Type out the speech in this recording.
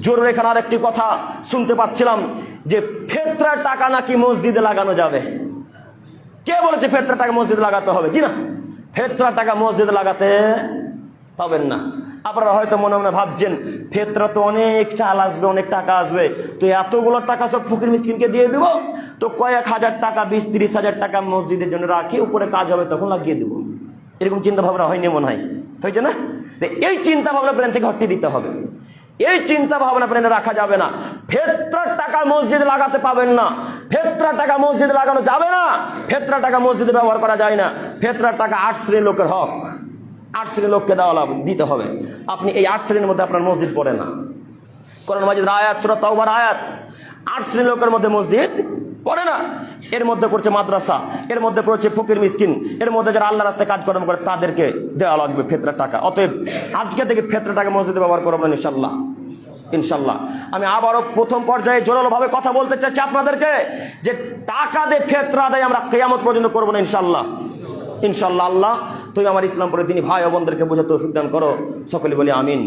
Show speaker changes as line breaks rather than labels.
জোর এখানে আরেকটি কথা শুনতে পাচ্ছিলাম যে ফেতরার টাকা নাকি মসজিদে লাগানো যাবে। কে বলেছে ফেতরার টাকা মসজিদে লাগাতে হবে? জি না, ফেতরার টাকা মসজিদে লাগাতে পাবেন না। আপনারা হয়তো মনে মনে ভাবছেন ফেতরা তো অনেক চাল আসবে, অনেক টাকা আসবে, তো এতগুলো টাকা সব ফকির মিসকিনকে দিয়ে দিব, তো কয়েক হাজার টাকা 20-30 হাজার টাকা মসজিদের জন্য রাখি, উপরে কাজ হবে তখন লাগিয়ে দেবো। এরকম চিন্তা ভাবনা হয়নি মনে হয়, হয়েছে না? এই চিন্তা ভাবনা ব্রেন থেকে হটিয়ে দিতে হবে। এই চিন্তা ভাবনা ব্রেনে রাখা যাবে না। ফেতরার টাকা মসজিদে লাগাতে পাবেন না, ফেতরার টাকা মসজিদে লাগানো যাবে না, ফেতরার টাকা মসজিদে ব্যবহার করা যায় না। ফেতরার টাকা 8 শ্রেণীর লোকের হক, 8 শ্রেণীর লোককে দিতে হবে। আপনি এই 8 শ্রেণীর মধ্যে আপনার মসজিদ পড়ে না। কোরআন মাজিদের আয়াত, সূরা তাওবার আয়াত, 8 শ্রেণীর লোকের মধ্যে মসজিদ পড়ে না। এর মধ্যে পড়ছে মাদ্রাসা, এর মধ্যে পড়ছে ফকির মিসকিন, এর মধ্যে যারা আল্লাহর রাস্তায় কাজকর্ম করে তাদেরকে দেওয়া লাগবে ফেতরার টাকা। অতএব আজকে থেকে ফেতরার টাকা মসজিদে ব্যবহার করবো না ইনশাল্লাহ। ইনশাল্লাহ আমি আবারও প্রথম পর্যায়ে জোরালো ভাবে কথা বলতে চাচ্ছি আপনাদেরকে যে টাকা দিয়ে ফেতরা আদায় আমরা কিয়ামত পর্যন্ত করবো না ইনশাল্লাহ। ইনশাল্লাহ। আল্লাহ তুমি আমার ইসলাম পরে তিনি ভাই ও বোনদেরকে বোঝার তৌফিক দান করো। সকলে বলি আমিন।